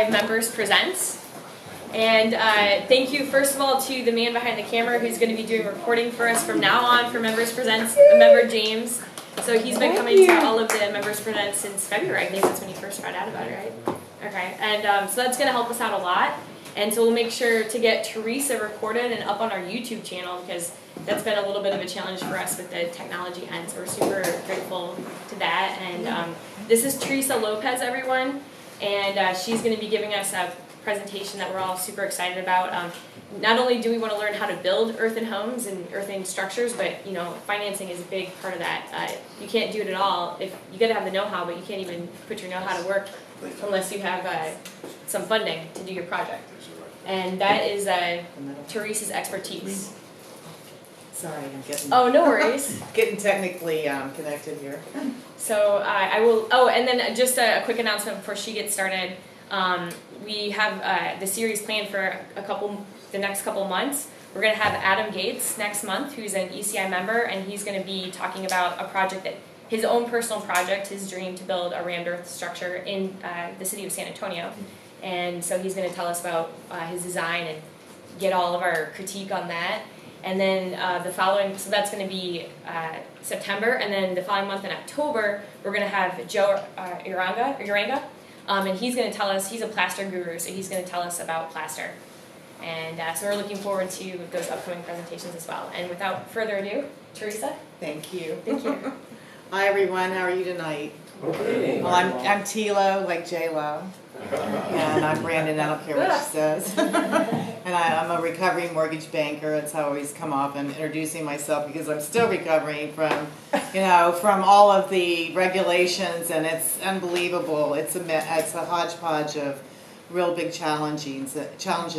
Members Presents. And thank you first of all to the man behind the camera who's going to be doing recording for us from now on for Members Presents, member James. So he's been coming to all of the Members Presents since February. I think that's when he first found out about it, right? Okay, and so that's going to help us out a lot. And so we'll make sure to get Teresa recorded and up on our YouTube channel because that's been a little bit of a challenge for us with the technology end. So we're super grateful to that. And this is Teresa Lopez, everyone. And she's going to be giving us a presentation that we're all super excited about. Not only do we want to learn how to build earthen homes and earthen structures, but financing is a big part of that. You can't do it at all. If you got to have the know-how, but you can't even put your know-how to work unless you have some funding to do your project. And that is Teresa's expertise. Sorry, I'm getting. Oh, no worries. Getting technically connected here. So I will. Oh, and then just a quick announcement before she gets started. We have the series planned for the next couple months. We're going to have Adam Gates next month, who's an ECI member, and he's going to be talking about a project that his own personal project, his dream to build a rammed earth structure in the city of San Antonio. And so he's going to tell us about his design and get all of our critique on that. And then the following, so that's going to be September, and then the following month in October, we're going to have Joe Uranga, and he's going to tell us, he's a plaster guru, so he's going to tell us about plaster. And so we're looking forward to those upcoming presentations as well. And without further ado, Teresa. Thank you. Thank you. Hi everyone, how are you tonight? Okay. Well, I'm T-Lo, like J-Lo. And I'm Brandon, I don't care what she says. And I'm a recovering mortgage banker. That's how I always come off and introducing myself because I'm still recovering from, from all of the regulations, and it's unbelievable. It's a hodgepodge of real big challenges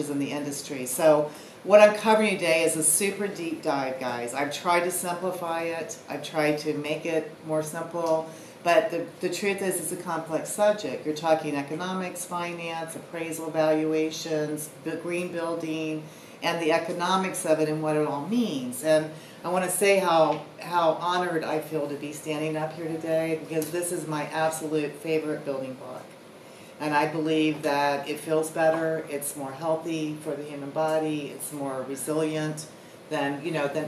in the industry. So what I'm covering today is a super deep dive, guys. I've tried to simplify it. I've tried to make it more simple. But the truth is it's a complex subject. You're talking economics, finance, appraisal, valuations, the green building, and the economics of it and what it all means. And I want to say how honored I feel to be standing up here today because this is my absolute favorite building block. And I believe that it feels better, it's more healthy for the human body, it's more resilient than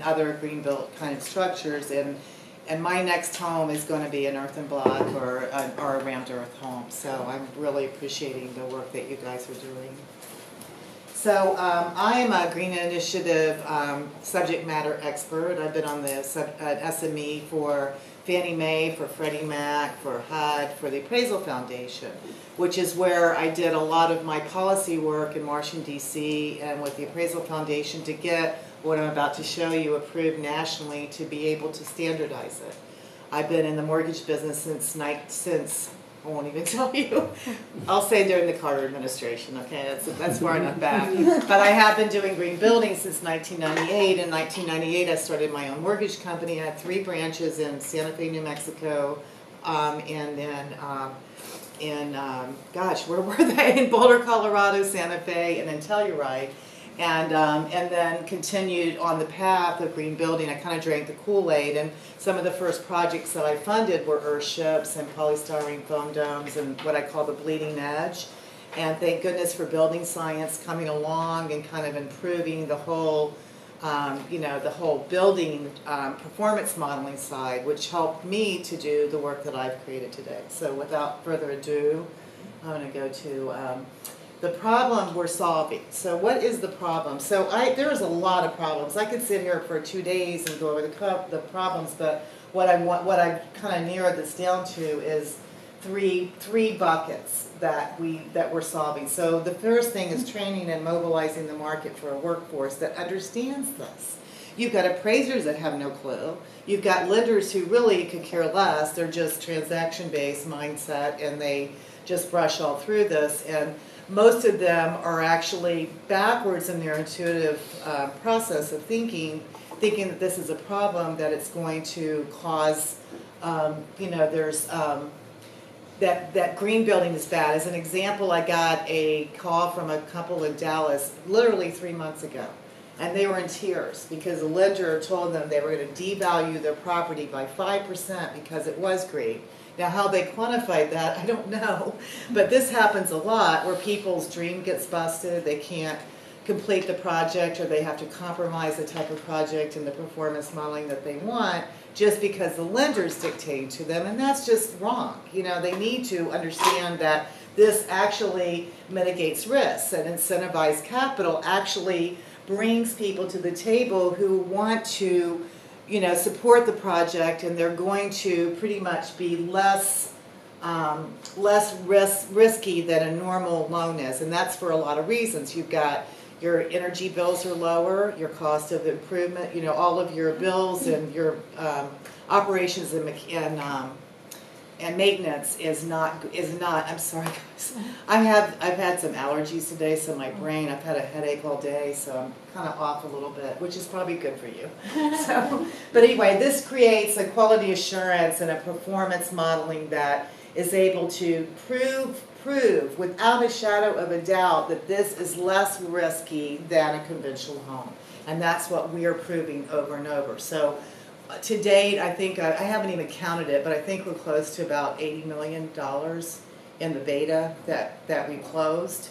other green built kind of structures. And my next home is going to be an earthen block or a rammed earth home. So I'm really appreciating the work that you guys are doing. So I am a Green Initiative subject matter expert. I've been on the SME for Fannie Mae, for Freddie Mac, for HUD, for the Appraisal Foundation, which is where I did a lot of my policy work in Washington, D.C. and with the Appraisal Foundation to get what I'm about to show you approved nationally to be able to standardize it. I've been in the mortgage business since I won't even tell you. I'll say during the Carter administration, okay? That's far enough back. But I have been doing green buildings since 1998. In 1998, I started my own mortgage company. I had 3 branches in Santa Fe, New Mexico, and then where were they? In Boulder, Colorado, Santa Fe, and then Telluride. And then continued on the path of green building. I kind of drank the Kool-Aid, and some of the first projects that I funded were earthships and polystyrene foam domes and what I call the bleeding edge. And thank goodness for building science coming along and kind of improving the whole, the whole building performance modeling side, which helped me to do the work that I've created today. So without further ado, I'm going to go to the problem we're solving. So what is the problem? So there's a lot of problems. I could sit here for 2 days and go over the problems, but what I kind of narrowed this down to is three buckets that we're solving. So the first thing is training and mobilizing the market for a workforce that understands this. You've got appraisers that have no clue. You've got lenders who really could care less. They're just transaction-based mindset, and they just brush all through this. And most of them are actually backwards in their intuitive process of thinking that this is a problem, that it's going to cause, there's that green building is bad. As an example, I got a call from a couple in Dallas literally 3 months ago. And they were in tears because the lender told them they were going to devalue their property by 5% because it was green. Now, how they quantified that, I don't know. But this happens a lot where people's dream gets busted, they can't complete the project, or they have to compromise the type of project and the performance modeling that they want just because the lenders dictate to them, and that's just wrong. You know, they need to understand that this actually mitigates risks, and incentivized capital actually brings people to the table who want to, you know, support the project, and they're going to pretty much be less risky than a normal loan is, and that's for a lot of reasons. You've got your energy bills are lower, your cost of improvement, you know, all of your bills and your operations and maintenance is not. I'm sorry, guys. I've had some allergies today, so my brain. I've had a headache all day, so I'm kind of off a little bit, which is probably good for you. So, but anyway, this creates a quality assurance and a performance modeling that is able to prove without a shadow of a doubt that this is less risky than a conventional home, and that's what we are proving over and over. So. To date, I think, I haven't even counted it, but I think we're close to about $80 million in the beta that we closed.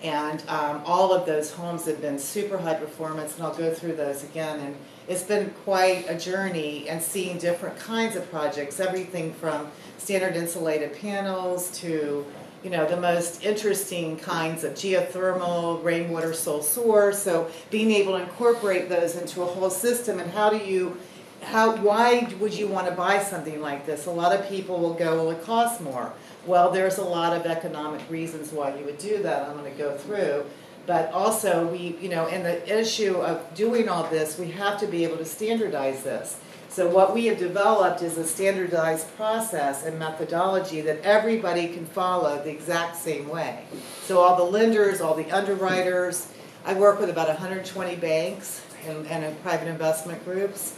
And all of those homes have been super high performance, and I'll go through those again. And it's been quite a journey, and seeing different kinds of projects, everything from standard insulated panels to, you know, the most interesting kinds of geothermal, rainwater sole source. So being able to incorporate those into a whole system, and why would you want to buy something like this? A lot of people will go, well, it costs more. Well, there's a lot of economic reasons why you would do that. I'm going to go through. But also, in the issue of doing all this, we have to be able to standardize this. So what we have developed is a standardized process and methodology that everybody can follow the exact same way. So all the lenders, all the underwriters, I work with about 120 banks and private investment groups.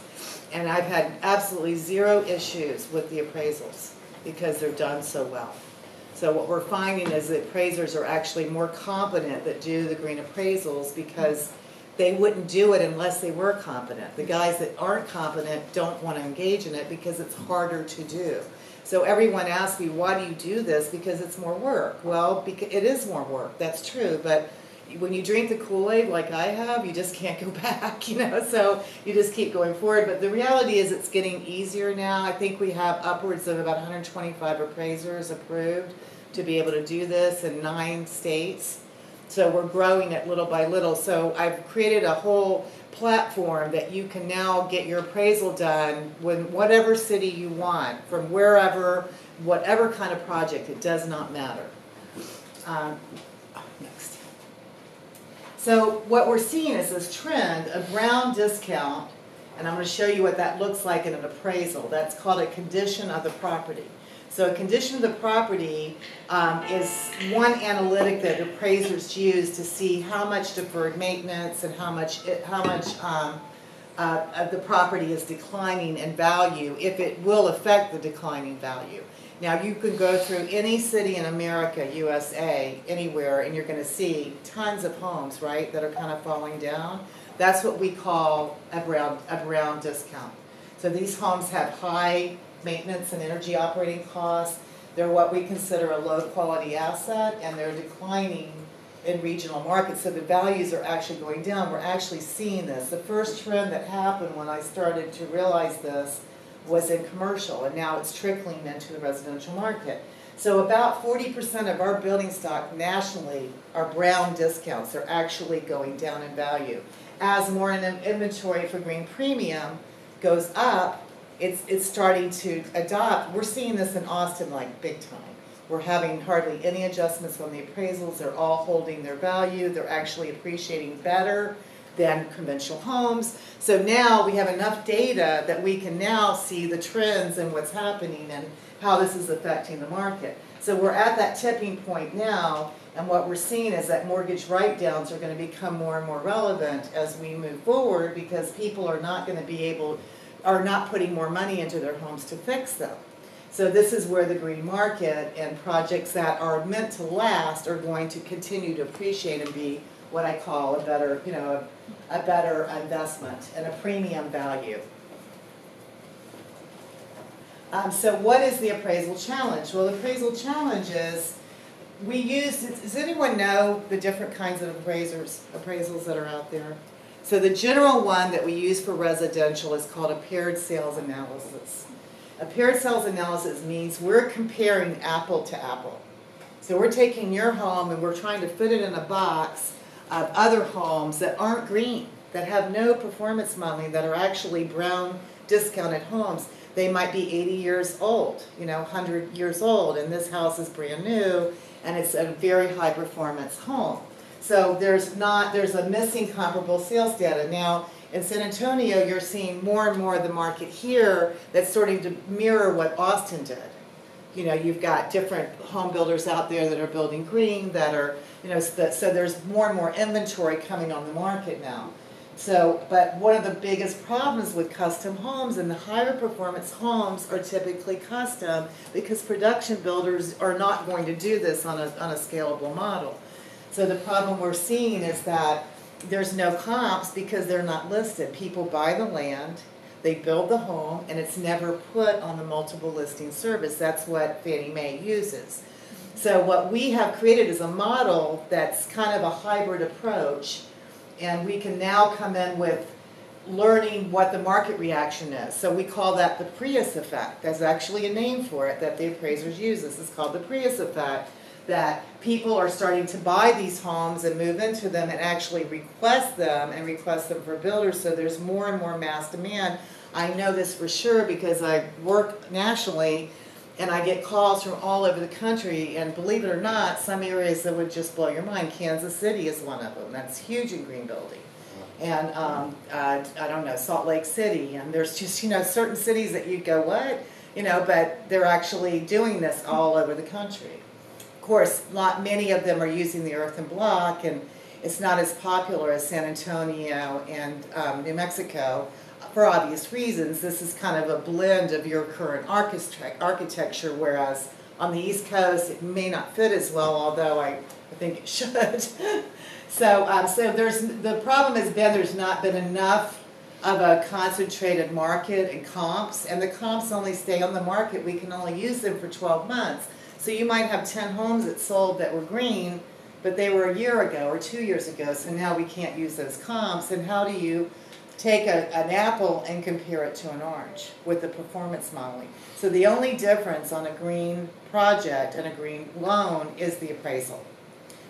And I've had absolutely zero issues with the appraisals because they're done so well. So what we're finding is that appraisers are actually more competent that do the green appraisals because they wouldn't do it unless they were competent. The guys that aren't competent don't want to engage in it because it's harder to do. So everyone asks me, why do you do this? Because it's more work. Well, because it is more work, that's true, but when you drink the Kool-Aid like I have, you just can't go back, you know, so you just keep going forward. But the reality is it's getting easier now. I think we have upwards of about 125 appraisers approved to be able to do this in 9 states. So we're growing it little by little. So I've created a whole platform that you can now get your appraisal done in whatever city you want, from wherever, whatever kind of project, it does not matter. Next. So what we're seeing is this trend of ground discount, and I'm going to show you what that looks like in an appraisal. That's called a condition of the property. So a condition of the property is one analytic that appraisers use to see how much deferred maintenance and how much of the property is declining in value, if it will affect the declining value. Now you can go through any city in America, USA, anywhere, and you're going to see tons of homes, right, that are kind of falling down. That's what we call a ground discount. So these homes have high maintenance and energy operating costs. They're what we consider a low quality asset, and they're declining in regional markets, so the values are actually going down. We're actually seeing this. The first trend that happened when I started to realize this was in commercial, and now it's trickling into the residential market. So about 40% of our building stock nationally are brown discounts. They're actually going down in value. As more inventory for green premium goes up, it's starting to adopt. We're seeing this in Austin like big time. We're having hardly any adjustments on the appraisals. They're all holding their value. They're actually appreciating better than conventional homes. So now we have enough data that we can now see the trends and what's happening and how this is affecting the market. So we're at that tipping point now, and what we're seeing is that mortgage write-downs are going to become more and more relevant as we move forward, because people are not going to are not putting more money into their homes to fix them. So this is where the green market and projects that are meant to last are going to continue to appreciate and be what I call a better, a better investment and a premium value. So what is the appraisal challenge? Well, the appraisal challenge is does anyone know the different kinds of appraisals that are out there? So the general one that we use for residential is called a paired sales analysis. A paired sales analysis means we're comparing apple to apple. So we're taking your home and we're trying to fit it in a box of other homes that aren't green, that have no performance modeling, that are actually brown discounted homes. They might be 80 years old, 100 years old, and this house is brand new, and it's a very high performance home. So there's a missing comparable sales data. Now, in San Antonio, you're seeing more and more of the market here that's starting to mirror what Austin did. You've got different home builders out there that are building green, that are, so there's more and more inventory coming on the market now. So, but one of the biggest problems with custom homes, and the higher performance homes are typically custom because production builders are not going to do this on a scalable model. So the problem we're seeing is that there's no comps because they're not listed. People buy the land, they build the home, and it's never put on the multiple listing service. That's what Fannie Mae uses. So what we have created is a model that's kind of a hybrid approach, and we can now come in with learning what the market reaction is. So we call that the Prius effect. There's actually a name for it that the appraisers use. This is called the Prius effect, that people are starting to buy these homes and move into them and actually request them for builders, so there's more and more mass demand. I know this for sure because I work nationally and I get calls from all over the country, and believe it or not, some areas that would just blow your mind. Kansas City is one of them. That's huge in green building. And I don't know, Salt Lake City, and there's just, certain cities that you'd go, what? But they're actually doing this all over the country. Of course, many of them are using the earthen block, and it's not as popular as San Antonio and New Mexico. For obvious reasons, this is kind of a blend of your current architecture, whereas on the East Coast it may not fit as well, although I think it should. So the problem has been there's not been enough of a concentrated market and comps, and the comps only stay on the market. We can only use them for 12 months. So you might have 10 homes that sold that were green, but they were a year ago or 2 years ago, so now we can't use those comps. And how do you take an apple and compare it to an orange with the performance modeling? So the only difference on a green project and a green loan is the appraisal.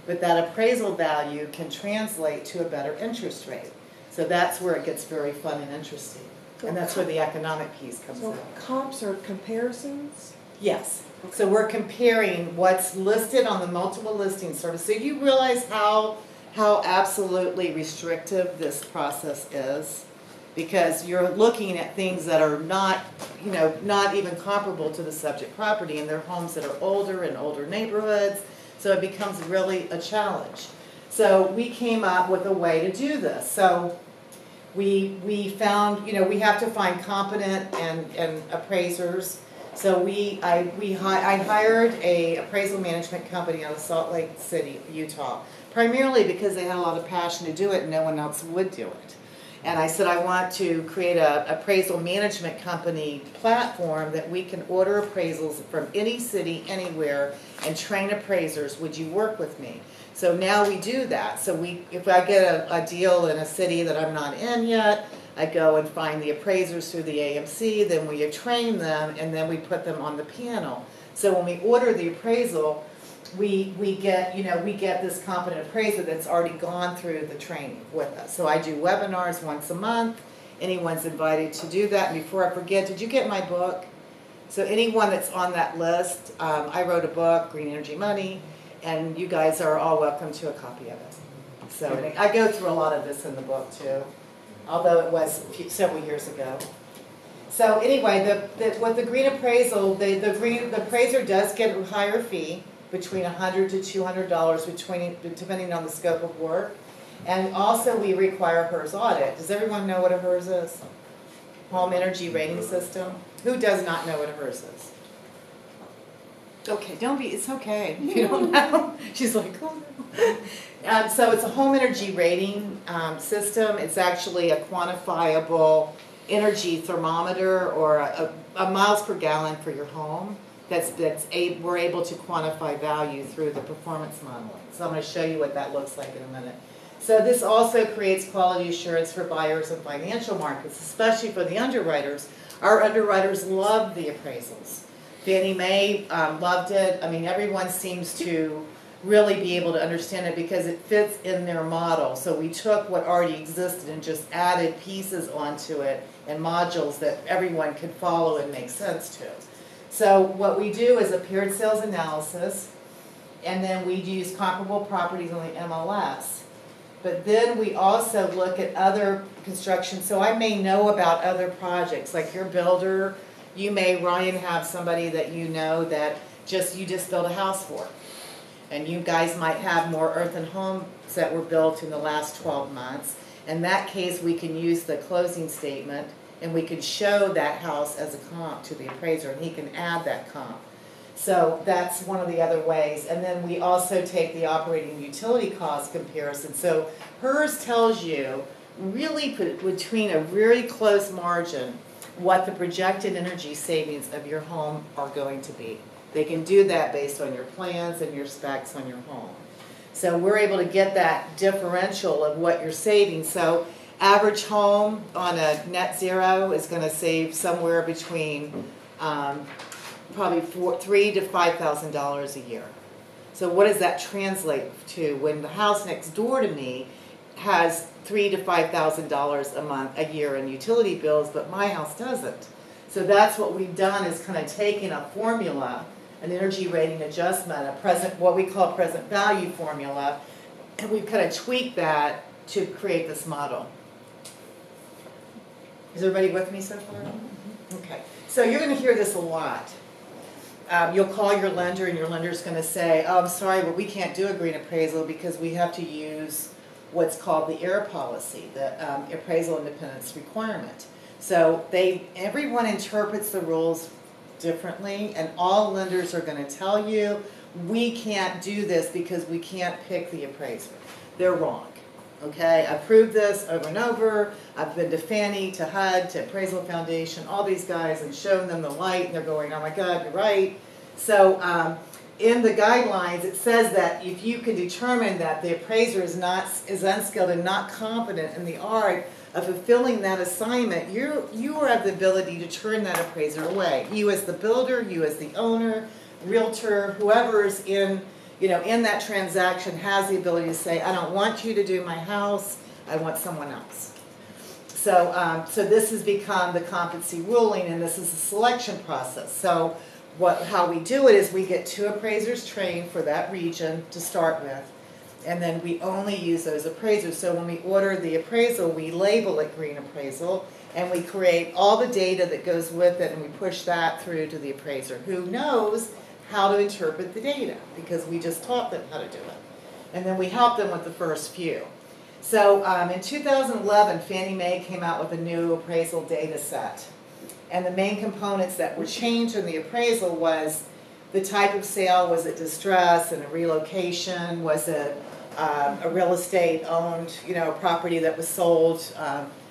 But that appraisal value can translate to a better interest rate. So that's where it gets very fun and interesting. And that's where the economic piece comes in. So comps are comparisons? Yes. So we're comparing what's listed on the multiple listing service. So you realize how absolutely restrictive this process is, because you're looking at things that are not even comparable to the subject property, and they're homes that are older in older neighborhoods, so it becomes really a challenge. So we came up with a way to do this. So we found, we have to find competent and appraisers. So I hired a appraisal management company out of Salt Lake City, Utah, primarily because they had a lot of passion to do it and no one else would do it. And I said, I want to create an appraisal management company platform that we can order appraisals from any city, anywhere, and train appraisers. Would you work with me? So now we do that. So if I get a deal in a city that I'm not in yet, I go and find the appraisers through the AMC, then we train them, and then we put them on the panel. So when we order the appraisal, we get this competent appraiser that's already gone through the training with us. So I do webinars once a month. Anyone's invited to do that. And before I forget, did you get my book? So anyone that's on that list, I wrote a book, Green Energy Money, and you guys are all welcome to a copy of it. So I go through a lot of this in the book too, although it was several years ago. So anyway, with the green appraisal, the appraiser does get a higher fee, between $100 to $200 depending on the scope of work. And also we require HERS audit. Does everyone know what a HERS is? Home Energy Rating System. Who does not know what a HERS is? Okay, it's okay if you don't know. She's like, oh no. So it's a home energy rating system. It's actually a quantifiable energy thermometer or miles per gallon for your home. We're able to quantify value through the performance modeling. So I'm going to show you what that looks like in a minute. So this also creates quality assurance for buyers in financial markets, especially for the underwriters. Our underwriters love the appraisals. Fannie Mae loved it. I mean, everyone seems to really be able to understand it because it fits in their model. So we took what already existed and just added pieces onto it and modules that everyone could follow and make sense to. So what we do is a paired sales analysis, and then we use comparable properties on the MLS. But then we also look at other construction. So I may know about other projects, like your builder. You may, Ryan, have somebody that you know that you just built a house for. And you guys might have more earthen homes that were built in the last 12 months. In that case, we can use the closing statement and we can show that house as a comp to the appraiser, and he can add that comp. So that's one of the other ways. And then we also take the operating utility cost comparison. So hers tells you really between a very close margin what the projected energy savings of your home are going to be. They can do that based on your plans and your specs on your home. So we're able to get that differential of what you're saving. So average home on a net zero is going to save somewhere between probably $3,000 to $5,000 a year. So what does that translate to when the house next door to me has $3,000 to $5,000 a year in utility bills, but my house doesn't? So that's what we've done, is kind of taken a formula, an energy rating adjustment, what we call present value formula, and we've kind of tweaked that to create this model. Is everybody with me so far? Okay. So you're going to hear this a lot. You'll call your lender and your lender's going to say, oh, I'm sorry, but we can't do a green appraisal because we have to use what's called the AIR policy, the appraisal independence requirement. So everyone interprets the rules differently, and all lenders are going to tell you, we can't do this because we can't pick the appraiser. They're wrong. Okay, I've proved this over and over. I've been to Fannie, to HUD, to Appraisal Foundation, all these guys, and shown them the light, and they're going, oh my God, you're right. So in the guidelines, it says that if you can determine that the appraiser is unskilled and not competent in the art of fulfilling that assignment, you have the ability to turn that appraiser away. You as the builder, you as the owner, realtor, whoever's in that transaction has the ability to say, I don't want you to do my house, I want someone else. So, so this has become the competency ruling, and this is a selection process. So how we do it is we get 2 appraisers trained for that region to start with, and then we only use those appraisers. So when we order the appraisal, we label it Green Appraisal, and we create all the data that goes with it, and we push that through to the appraiser, who knows how to interpret the data, because we just taught them how to do it. And then we help them with the first few. So in 2011, Fannie Mae came out with a new appraisal data set. And the main components that were changed in the appraisal was the type of sale. Was it distress and a relocation? Was it a real estate owned, property that was sold?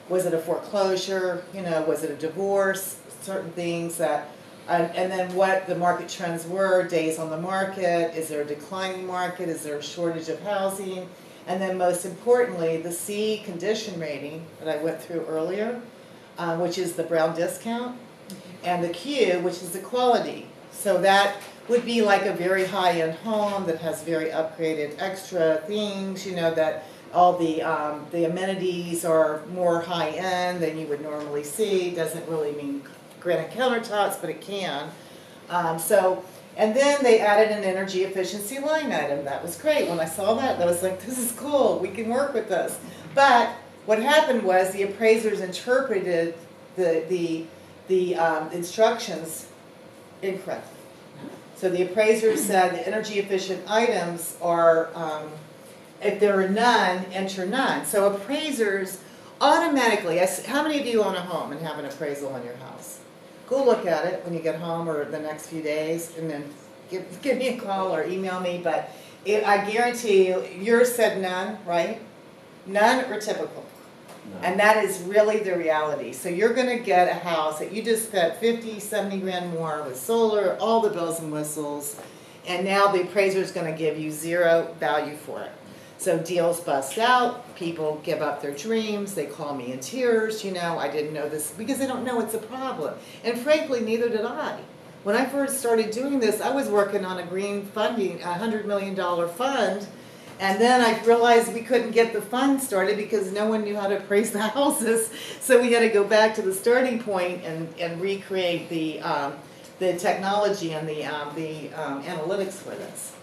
Was it a foreclosure? Was it a divorce? Certain things that and then what the market trends were, days on the market, is there a declining market, is there a shortage of housing, and then most importantly, the C condition rating that I went through earlier, which is the brown discount, and the Q, which is the quality. So that would be like a very high-end home that has very upgraded extra things, that all the amenities are more high-end than you would normally see. Doesn't really mean granite countertops, but it can. And then they added an energy efficiency line item. That was great. When I saw that, I was like, this is cool. We can work with this. But what happened was the appraisers interpreted the instructions incorrectly. So the appraisers said the energy efficient items are, if there are none, enter none. So appraisers automatically, how many of you own a home and have an appraisal on your house? Go look at it when you get home or the next few days, and then give me a call or email me. But I guarantee you, yours said none, right? None or typical? And that is really the reality. So you're gonna get a house that you just spent 50, 70 grand more with solar, all the bells and whistles, and now the appraiser is gonna give you zero value for it. So deals bust out, people give up their dreams, they call me in tears, you know, I didn't know this, because they don't know it's a problem. And frankly, neither did I. When I first started doing this, I was working on a green funding, $100 million fund, and then I realized we couldn't get the fund started because no one knew how to appraise the houses. So we had to go back to the starting point and recreate the technology and the analytics for this.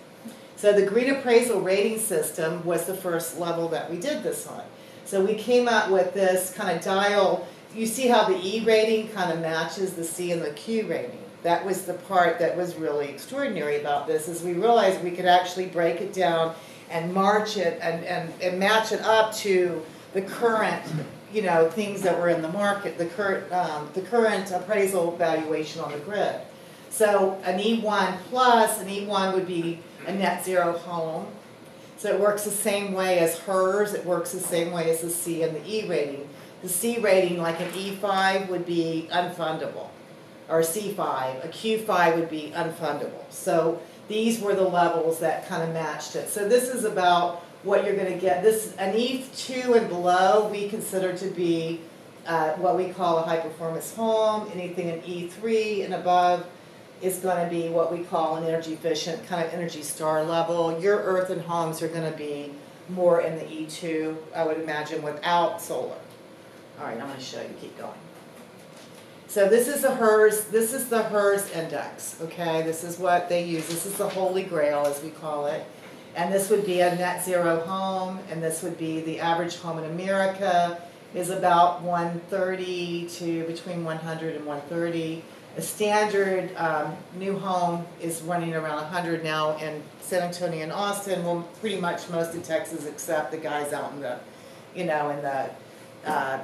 So the Green-Appraisal rating system was the first level that we did this on. So we came out with this kind of dial. You see how the E rating kind of matches the C and the Q rating. That was the part that was really extraordinary about this, is we realized we could actually break it down and march it and match it up to the current, you know, things that were in the market, the current appraisal valuation on the grid. So an E1 plus, an E1 would be a net zero home. So it works the same way as HERS, it works the same way as the C and the E rating. The C rating, like an E5, would be unfundable, or a C5. A Q5 would be unfundable. So these were the levels that kind of matched it. So this is about what you're going to get. This, an E2 and below, we consider to be what we call a high performance home. Anything in E3 and above is going to be what we call an energy efficient, kind of Energy Star level. Your earthen homes are going to be more in the E2, I would imagine, without solar. All right, I'm going to show you, keep going. So this is the HERS index, okay? This is what they use. This is the holy grail, as we call it. And this would be a net zero home, and this would be the average home in America is about 130 to between 100 and 130. A standard new home is running around 100 now in San Antonio and Austin. Well, pretty much most of Texas, except the guys out in the, you know, in the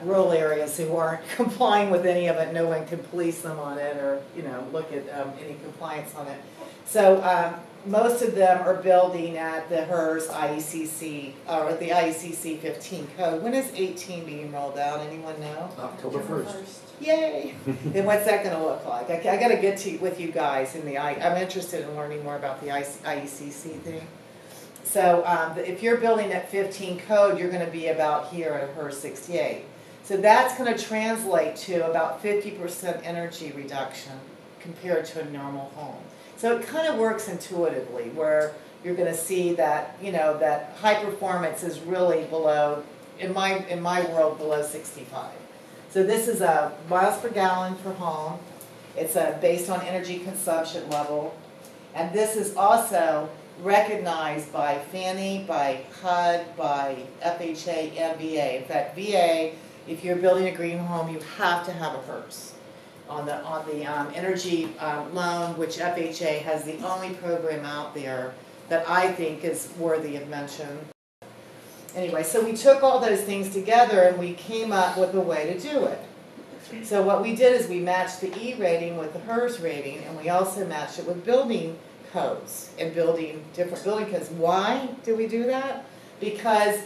rural areas who aren't complying with any of it. No one can police them on it or, you know, look at any compliance on it. So most of them are building at the HERS IECC, or the IECC 15 code. When is 18 being rolled out? Anyone know? October 1st. Yay! Then what's that going to look like? I got to get to with you guys in the I'm interested in learning more about the IECC thing. So if you're building at 15 code, you're going to be about here at a HERS 68. So that's going to translate to about 50% energy reduction compared to a normal home. So it kind of works intuitively, where you're going to see that, you know, that high performance is really below, in my world, below 65. So this is a miles per gallon per home. It's based on energy consumption level, and this is also recognized by Fannie, by HUD, by FHA, and VA. In fact, VA, if you're building a green home, you have to have a HERS on the energy loan, which FHA has the only program out there that I think is worthy of mention. Anyway, so we took all those things together and we came up with a way to do it. So what we did is we matched the E rating with the HERS rating, and we also matched it with building codes and different building codes. Why did we do that? Because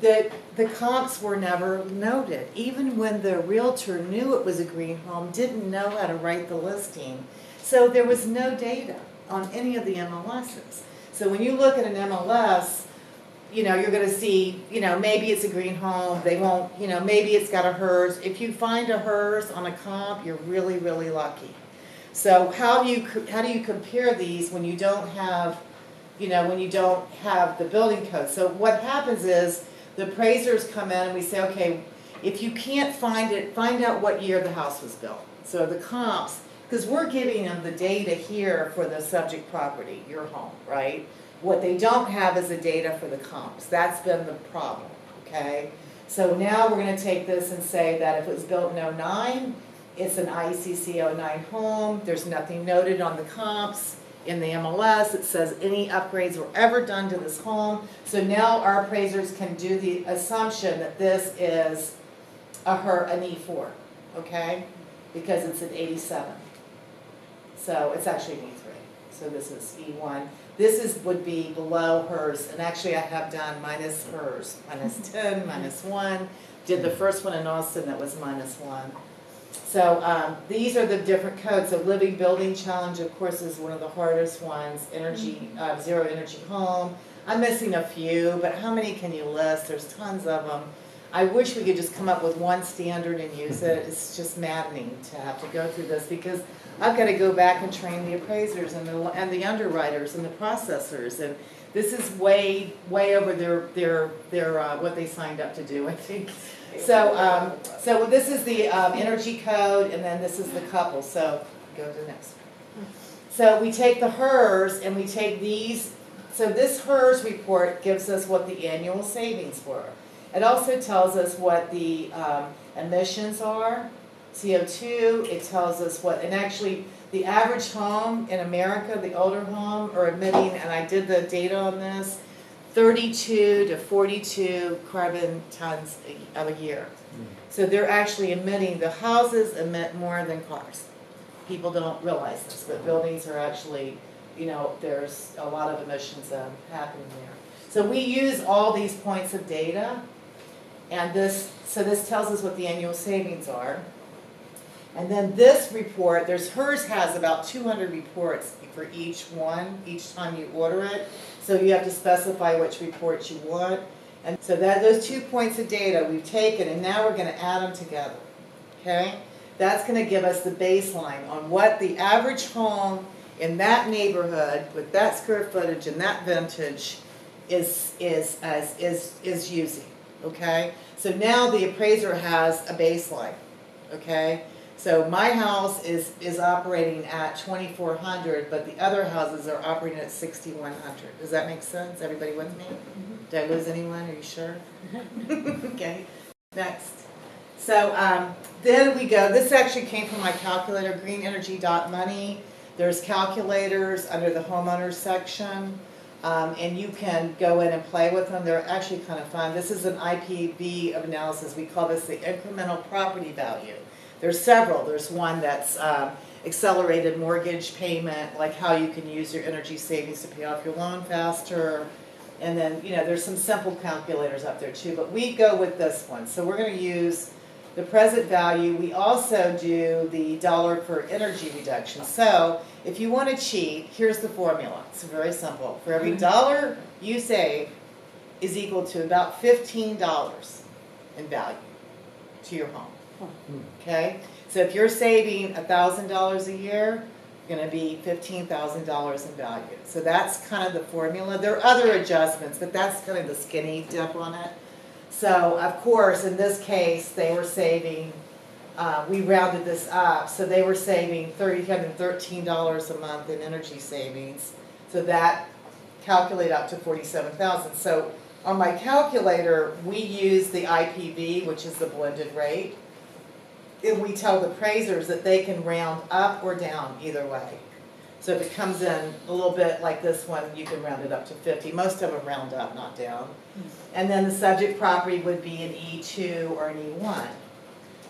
the comps were never noted. Even when the realtor knew it was a green home, didn't know how to write the listing. So there was no data on any of the MLSs. So when you look at an MLS, you know, you're going to see, you know, maybe it's a green home, they won't, you know, maybe it's got a HERS. If you find a HERS on a comp, you're really, really lucky. So how do you compare these when you don't have, you know, when you don't have the building code? So what happens is the appraisers come in and we say, okay, if you can't find it, find out what year the house was built. So the comps, because we're giving them the data here for the subject property, your home, right? What they don't have is the data for the comps. That's been the problem, okay? So now we're going to take this and say that if it was built in 09, it's an IECC 09 home. There's nothing noted on the comps. In the MLS, it says any upgrades were ever done to this home. So now our appraisers can do the assumption that this is an E4, okay? Because it's an 87. So it's actually an E3. So this is E1. Would be below hers, and actually I have done minus hers, minus 10, minus 1. Did the first one in Austin that was minus 1. So these are the different codes. So living building challenge, of course, is one of the hardest ones. Energy, zero energy home. I'm missing a few, but how many can you list? There's tons of them. I wish we could just come up with one standard and use it. It's just maddening to have to go through this because I've got to go back and train the appraisers and the underwriters and the processors, and this is way over their what they signed up to do, I think. So so this is the energy code, and then this is the couple. So go to the next one. So we take the HERS and we take these. So this HERS report gives us what the annual savings were. It also tells us what the emissions are, CO2. It tells us what, and actually the average home in America, the older home, are emitting, and I did the data on this, 32 to 42 carbon tons a year. So they're actually emitting, the houses emit more than cars. People don't realize this, but buildings are actually, you know, there's a lot of emissions happening there. So we use all these points of data, and this tells us what the annual savings are. And then this report, HERS has about 200 reports for each one, each time you order it. So you have to specify which reports you want. And so those 2 points of data we've taken, and now we're going to add them together. Okay? That's going to give us the baseline on what the average home in that neighborhood with that square footage and that vintage is using. Okay? So now the appraiser has a baseline. Okay? So my house is operating at 2,400, but the other houses are operating at 6,100. Does that make sense? Everybody with me? Did I lose anyone? Are you sure? Okay. Next. So then we go. This actually came from my calculator, greenenergy.money. There's calculators under the homeowners section, and you can go in and play with them. They're actually kind of fun. This is an IPV of analysis. We call this the incremental property value. There's several. There's one that's accelerated mortgage payment, like how you can use your energy savings to pay off your loan faster. And then, you know, there's some simple calculators up there too, but we go with this one. So we're going to use the present value. We also do the dollar for energy reduction. So if you want to cheat, here's the formula. It's very simple. For every dollar you save is equal to about $15 in value to your home. Okay, so if you're saving $1,000 a year, it's going to be $15,000 in value. So that's kind of the formula. There are other adjustments, but that's kind of the skinny dip on it. So of course, in this case, they were saving. We rounded this up, so they were saving $313 a month in energy savings. So that calculated out to $47,000. So on my calculator, we use the IPV, which is the blended rate. And we tell the appraisers that they can round up or down either way. So if it comes in a little bit like this one, you can round it up to 50. Most of them round up, not down. And then the subject property would be an E2 or an E1.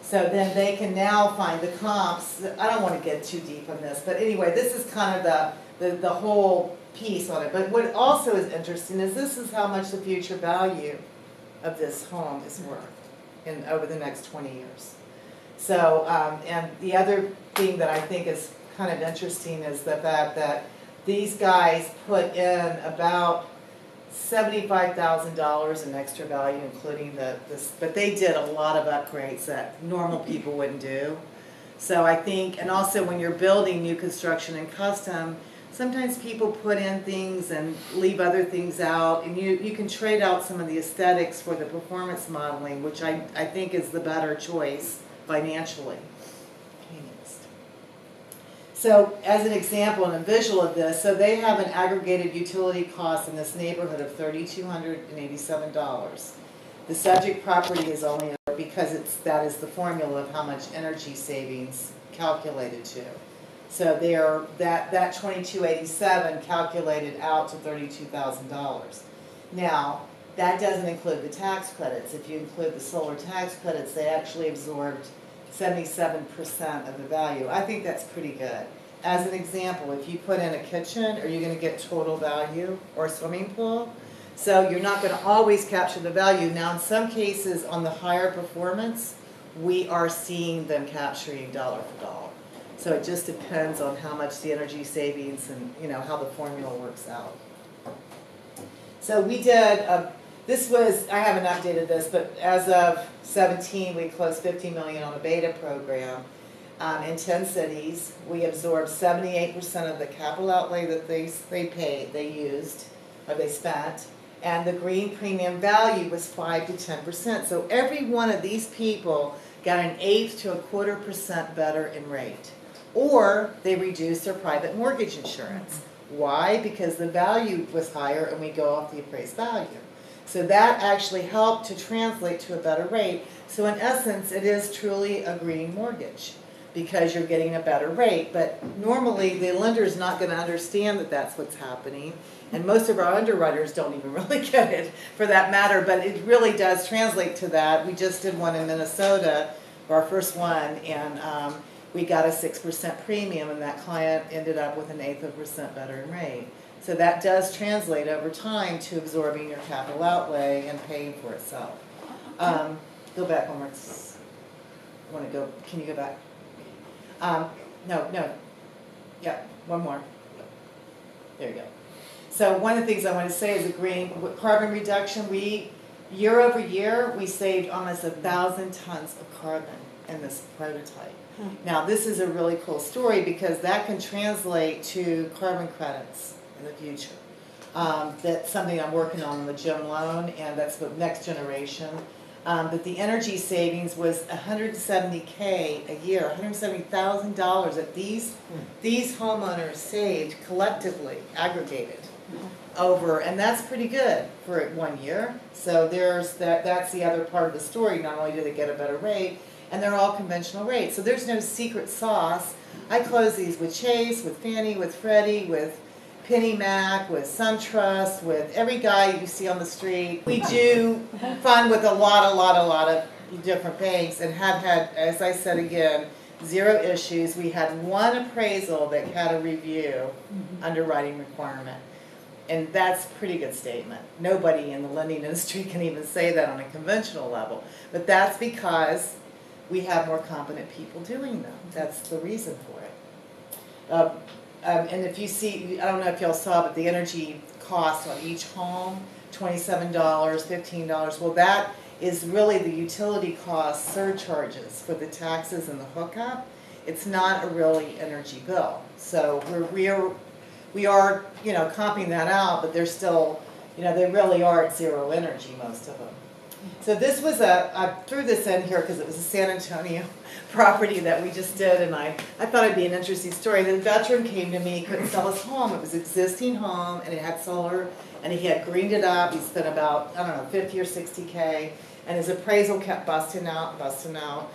So then they can now find the comps. I don't want to get too deep on this, but anyway, this is kind of the whole piece on it. But what also is interesting is this is how much the future value of this home is worth over the next 20 years. So, and the other thing that I think is kind of interesting is the fact that these guys put in about $75,000 in extra value, including this, but they did a lot of upgrades that normal people wouldn't do. So I think, and also when you're building new construction and custom, sometimes people put in things and leave other things out, and you can trade out some of the aesthetics for the performance modeling, which I think is the better choice financially. Okay, next. So as an example and a visual of this, so they have an aggregated utility cost in this neighborhood of $3,287. The subject property is only because that is the formula of how much energy savings calculated to. So that $2,287 calculated out to $32,000. Now, that doesn't include the tax credits. If you include the solar tax credits, they actually absorbed 77% of the value. I think that's pretty good. as an example, if you put in a kitchen, are you going to get total value or a swimming pool? So you're not going to always capture the value. Now, in some cases, on the higher performance, we are seeing them capturing dollar for dollar. So it just depends on how much the energy savings and, you know, how the formula works out. So we did, this was, I haven't updated this, but as of 17, we closed $50 million on a beta program. In 10 cities, we absorbed 78% of the capital outlay that they used, or they spent, and the green premium value was 5 to 10%. So every one of these people got an 1/8 to 1/4% better in rate. Or they reduced their private mortgage insurance. Why? Because the value was higher and we go off the appraised value. So that actually helped to translate to a better rate. So in essence, it is truly a green mortgage because you're getting a better rate. But normally the lender is not going to understand that that's what's happening. And most of our underwriters don't even really get it for that matter. But it really does translate to that. We just did one in Minnesota, our first one, and we got a 6% premium, and that client ended up with an 1/8% better in rate. So that does translate over time to absorbing your capital outlay and paying for itself. Go back one more. Want to go? Can you go back? No. Yeah, one more. There you go. So one of the things I want to say is carbon reduction. Year over year, we saved almost 1,000 tons of carbon in this prototype. Now, this is a really cool story because that can translate to carbon credits in the future. That's something I'm working on the gym loan, and that's the next generation. But the energy savings was $170K a year, $170,000 that these homeowners saved collectively, aggregated over, and that's pretty good for 1 year. So that's the other part of the story. Not only do they get a better rate, and they're all conventional rates. So there's no secret sauce. I close these with Chase, with Fannie, with Freddie, with Penny Mac, with SunTrust, with every guy you see on the street. We do fund with a lot of different banks and have had, as I said again, 0 issues. We had 1 appraisal that had a review underwriting requirement. And that's a pretty good statement. Nobody in the lending industry can even say that on a conventional level. But that's because we have more competent people doing them. That's the reason for it. And if you see, I don't know if y'all saw, but the energy cost on each home, $27, $15. Well, that is really the utility cost surcharges for the taxes and the hookup. It's not a really energy bill. So we are, you know, comping that out, but they're still, you know, they really are at 0 energy, most of them. So this was I threw this in here because it was a San Antonio property that we just did, and I thought it'd be an interesting story. The veteran came to me, couldn't sell his home. It was an existing home, and it had solar, and he had greened it up. He spent about, I don't know, 50 or 60K, and his appraisal kept busting out.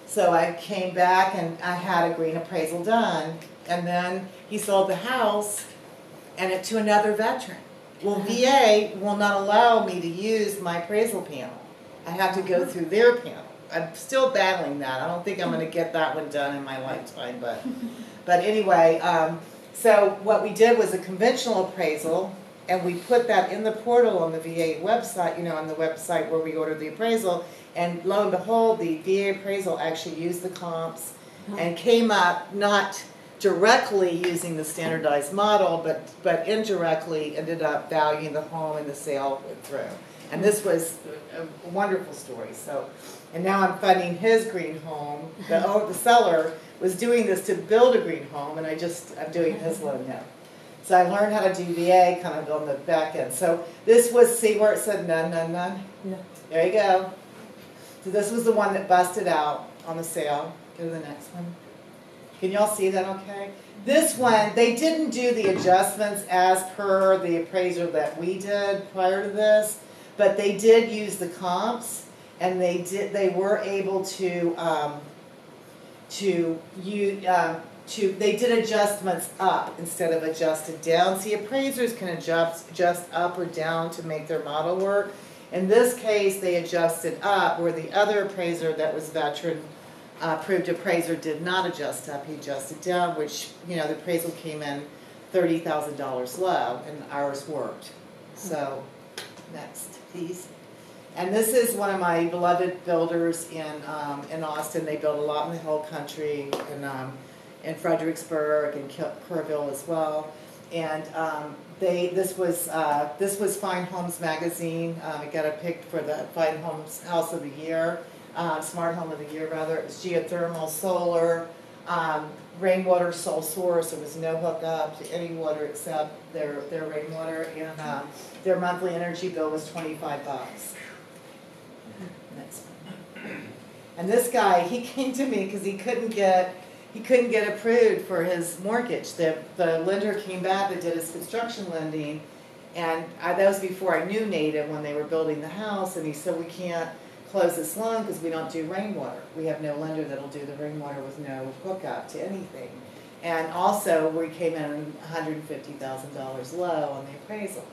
So I came back, and I had a green appraisal done, and then he sold the house and it to another veteran. Well, VA will not allow me to use my appraisal panel. I have to go through their panel. I'm still battling that. I don't think I'm going to get that one done in my lifetime, but anyway, so what we did was a conventional appraisal, and we put that in the portal on the VA website, you know, on the website where we ordered the appraisal, and lo and behold, the VA appraisal actually used the comps and came up not directly using the standardized model, but indirectly ended up valuing the home and the sale went through. And this was a wonderful story. So, and now I'm funding his green home. The seller was doing this to build a green home, and I'm doing his loan now. So I learned how to do VA kind of on the back end. So this was, see where it said none? No. There you go. So this was the one that busted out on the sale. Go to the next one. Can y'all see that okay? This one, they didn't do the adjustments as per the appraiser that we did prior to this, but they did use the comps, and they were able they did adjustments up instead of adjusted down. See, appraisers can adjust up or down to make their model work. In this case, they adjusted up, where the other appraiser that was veteran approved appraiser did not adjust up, he adjusted down, which, you know, the appraisal came in $30,000 low, and ours worked. So, next, please. And this is one of my beloved builders in Austin. They build a lot in the Hill Country, in Fredericksburg and Kerrville as well. And this was Fine Homes magazine. It got a pick for the Fine Homes House of the Year, Smart Home of the Year rather. It was geothermal, solar, rainwater sole source. There was no hookup to any water except their rainwater, and their monthly energy bill was $25. Next one. And this guy, he came to me because he couldn't get approved for his mortgage. The lender came back that did his construction lending, and that was before I knew Native when they were building the house, and he said, we can't close this loan because we don't do rainwater. We have no lender that'll do the rainwater with no hookup to anything. And also, we came in $150,000 low on the appraisal.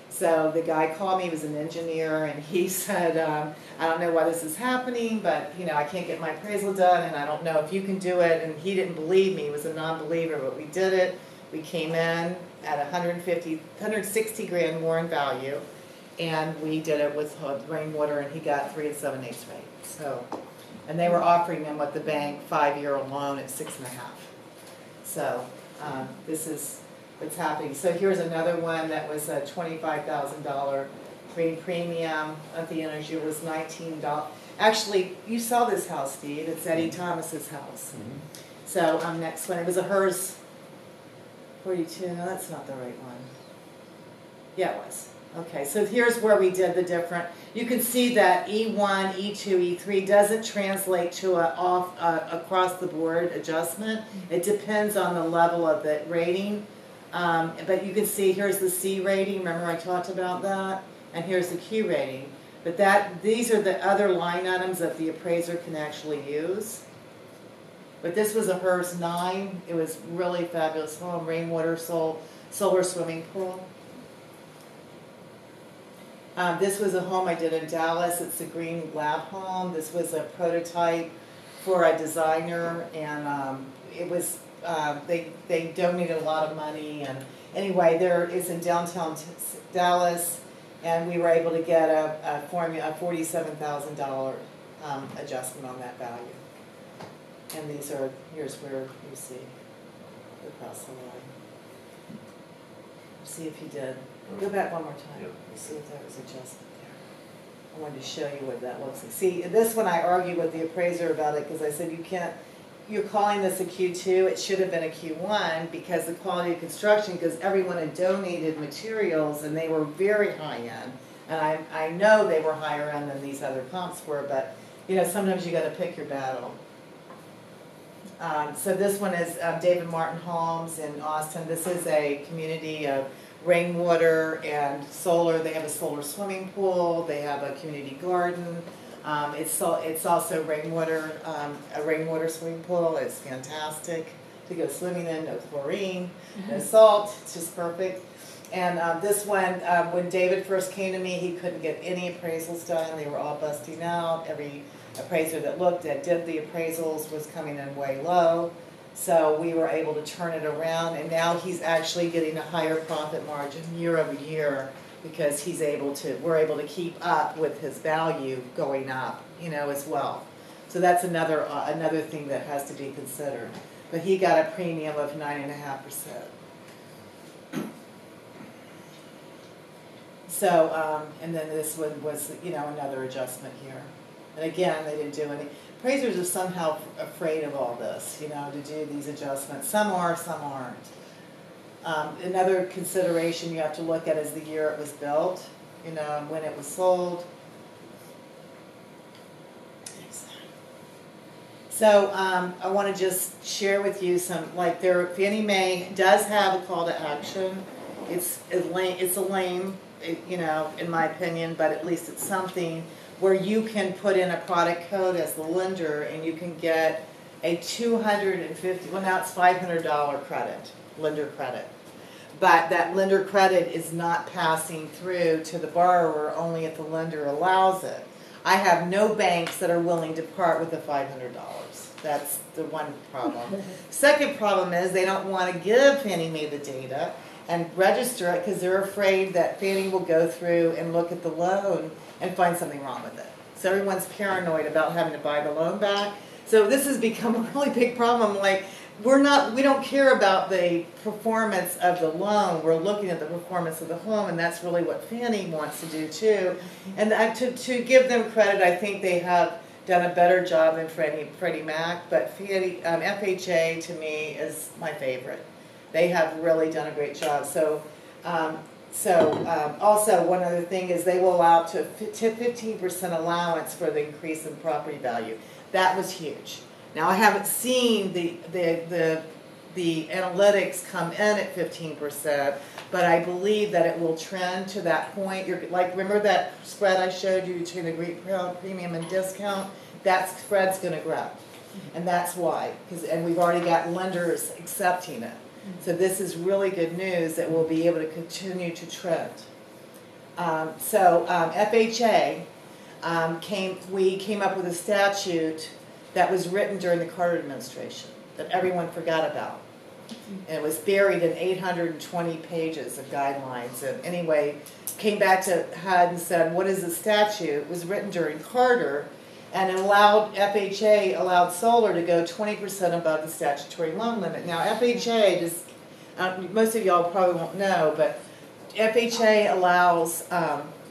So the guy called me, he was an engineer, and he said, I don't know why this is happening, but you know, I can't get my appraisal done, and I don't know if you can do it. And he didn't believe me, he was a non-believer, but we did it. We came in at 160 grand more in value, and we did it with rainwater, and he got 3 7/8 rate. So, and they were offering him with the bank 5-year loan at 6.5. So this is what's happening. So here's another one that was a $25,000 green premium. At the energy was $19. Actually, you saw this house, Steve. It's Eddie Thomas's house. Mm-hmm. So next one, it was a hers 42. No, that's not the right one. Yeah, it was. Okay, so here's where we did the different. You can see that E1, E2, E3 doesn't translate to across the board adjustment. It depends on the level of the rating. But you can see here's the C rating. Remember I talked about that? And here's the Q rating. But these are the other line items that the appraiser can actually use. But this was a HERS 9. It was really fabulous home, rainwater, solar swimming pool. This was a home I did in Dallas. It's a green lab home. This was a prototype for a designer, and it was they donated a lot of money. And anyway, it's in downtown Dallas, and we were able to get a $47,000 adjustment on that value. And here's where you see across the line. See if you did. Go back one more time. Yep. See if there was adjustment there. I wanted to show you what that looks like. See, this one I argued with the appraiser about it because I said you're calling this a Q2, it should have been a Q1 because the quality of construction, because everyone had donated materials and they were very high end. And I know they were higher end than these other comps were, but you know, sometimes you got to pick your battle. So this one is David Martin Homes in Austin. This is a community of rainwater and solar. They have a solar swimming pool. They have a community garden. It's also rainwater, a rainwater swimming pool. It's fantastic to go swimming in. No chlorine, no salt. It's just perfect. And this one, when David first came to me, he couldn't get any appraisals done. They were all busting out. Every appraiser that did the appraisals was coming in way low. So we were able to turn it around, and now he's actually getting a higher profit margin year over year because we're able to keep up with his value going up, you know, as well. So that's another thing that has to be considered. But he got a premium of 9.5%. So, and then this one was, you know, another adjustment here. And again, they didn't do any. Appraisers are somehow afraid of all this, you know, to do these adjustments. Some are, some aren't. Another consideration you have to look at is the year it was built, you know, when it was sold. So I want to just share with you some, like Fannie Mae does have a call to action. It's a lame, you know, in my opinion, but at least it's something where you can put in a product code as the lender and you can get a $250, well now it's $500 credit, lender credit. But that lender credit is not passing through to the borrower only if the lender allows it. I have no banks that are willing to part with the $500. That's the one problem. Second problem is they don't want to give Fannie Mae the data and register it because they're afraid that Fannie will go through and look at the loan and find something wrong with it. So everyone's paranoid about having to buy the loan back. So this has become a really big problem. Like, we don't care about the performance of the loan. We're looking at the performance of the home, and that's really what Fannie wants to do too. And to give them credit, I think they have done a better job than Freddie Mac, but Fannie, FHA to me is my favorite. They have really done a great job. So, also one other thing is they will allow to 15% allowance for the increase in property value. That was huge. Now I haven't seen the analytics come in at 15%, but I believe that it will trend to that point. Remember that spread I showed you between the premium and discount? That spread's going to grow, and that's why. And we've already got lenders accepting it. So this is really good news that we'll be able to continue to trend. FHA we came up with a statute that was written during the Carter administration that everyone forgot about. And it was buried in 820 pages of guidelines. And anyway, came back to HUD and said, what is the statute? It was written during Carter, and it allowed FHA allowed solar to go 20% above the statutory loan limit. Now FHA, just most of y'all probably won't know, but FHA allows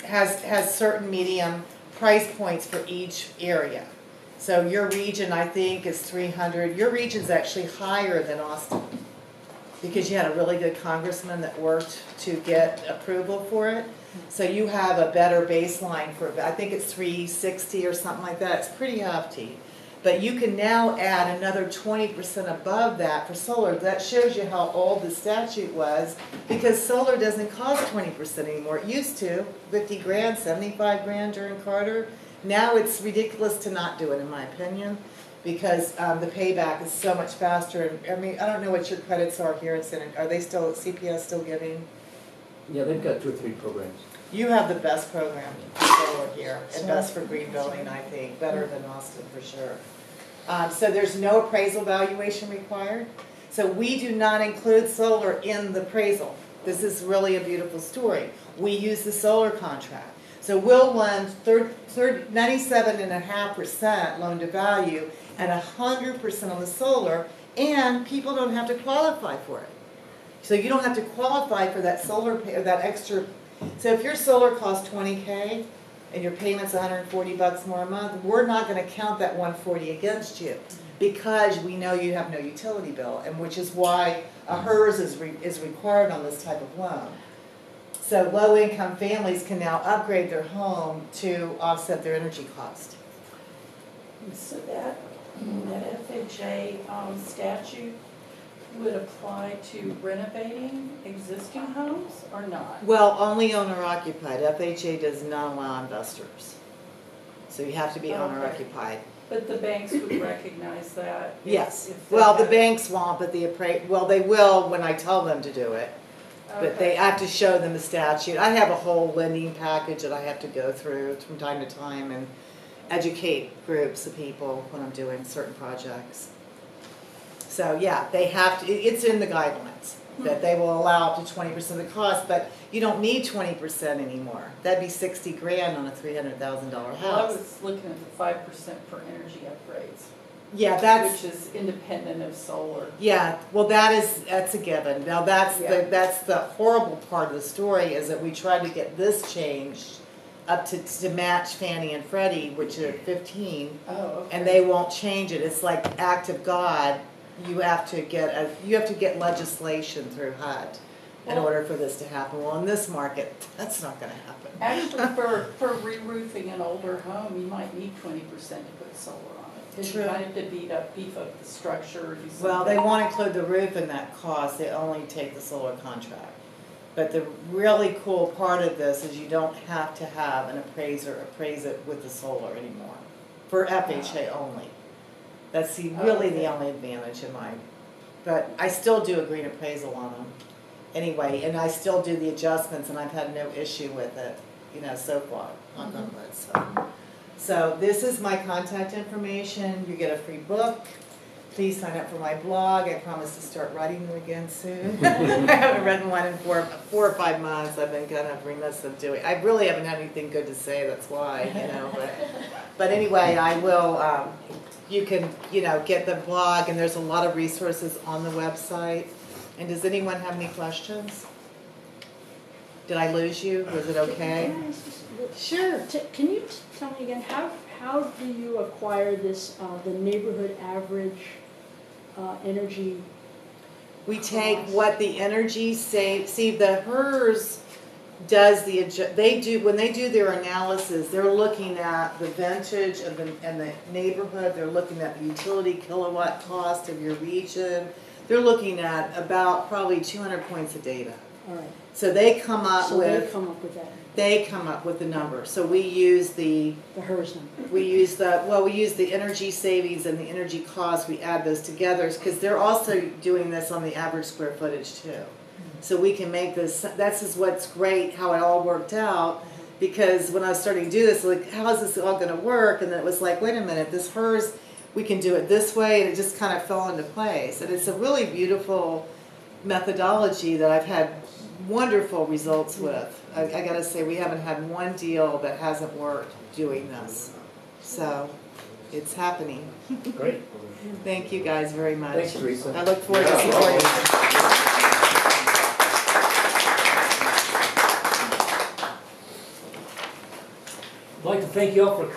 has certain medium price points for each area. So your region, I think, is 300. Your region's actually higher than Austin because you had a really good congressman that worked to get approval for it. So you have a better baseline for, I think it's 360 or something like that. It's pretty hefty. But you can now add another 20% above that for solar. That shows you how old the statute was, because solar doesn't cost 20% anymore. It used to, 50 grand, 75 grand during Carter. Now it's ridiculous to not do it, in my opinion, because the payback is so much faster. And I mean, I don't know what your credits are here in San. Are they still, CPS still giving? Yeah, they've got 2 or 3 programs. You have the best program solar here, and best for green building, I think, better than Austin for sure. So there's no appraisal valuation required. So we do not include solar in the appraisal. This is really a beautiful story. We use the solar contract. So we'll lend 97.5% loan to value and 100% on the solar, and people don't have to qualify for it. So you don't have to qualify for that solar pay, or that extra. So if your solar costs $20K and your payment's $140 more a month, we're not going to count that $140 against you because we know you have no utility bill, and which is why a HERS is required on this type of loan. So low-income families can now upgrade their home to offset their energy cost. So that FHA statute would apply to renovating existing homes or not? Well, only owner-occupied. FHA does not allow investors. So you have to be owner-occupied. But the banks would recognize that? Yes. If Well, the banks won't, but they will when I tell them to do it. But Okay. they have to show them the statute. I have a whole lending package that I have to go through from time to time and educate groups of people when I'm doing certain projects. So yeah, they have to, it's in the guidelines that they will allow up to 20% of the cost, but you don't need 20% anymore. That'd be 60 grand on a $300,000 house. Well, I was looking at the 5% for energy upgrades. Yeah, that's, which is independent of solar. yeah, well that's a given. Now that's the horrible part of the story, is that we tried to get this changed up to match Fannie and Freddie, which are 15, and they won't change it. It's like act of God. You have to get legislation through HUD in order for this to happen. Well, in this market, that's not going to happen. Actually, for re-roofing an older home, you might need 20% to put solar on it. Because you might have to beef up the structure or do something. Well, they won't include the roof in that cost. They only take the solar contract. But the really cool part of this is you don't have to have an appraiser appraise it with the solar anymore. For FHA only. That's really the only advantage in mine. But I still do a green appraisal on them anyway, and I still do the adjustments, and I've had no issue with it, so far. So So this is my contact information. You get a free book. Please sign up for my blog. I promise to start writing them again soon. I haven't written one in four or 5 months. I've been kind of remiss of doing. I really haven't had anything good to say. That's why, you know. But anyway, I will. You can, you know, get the blog, and there's a lot of resources on the website. And does anyone have any questions? Did I lose you? Was it okay? Can I ask this? Sure. Can you tell me again, how do you acquire this, the neighborhood average energy? We take what the energy save. See, the HERS does when they do their analysis, they're looking at the vintage of and the neighborhood. They're looking at the utility kilowatt cost of your region. They're looking at about probably 200 points of data. All right. So they come up with. They come up with that. They come up with the number. So we use The HERS number. we use the energy savings and the energy cost. We add those together because they're also doing this on the average square footage too. So we can make this. That's what's great how it all worked out. Because when I was starting to do this, like, how is this all going to work? And then it was like, wait a minute, this HERS, we can do it this way, and it just kind of fell into place. And it's a really beautiful methodology that I've had wonderful results with. I gotta say, we haven't had one deal that hasn't worked doing this. So, it's happening. Great. Thank you guys very much. Thanks, Teresa. I look forward to supporting you. I'd like to thank you all for coming.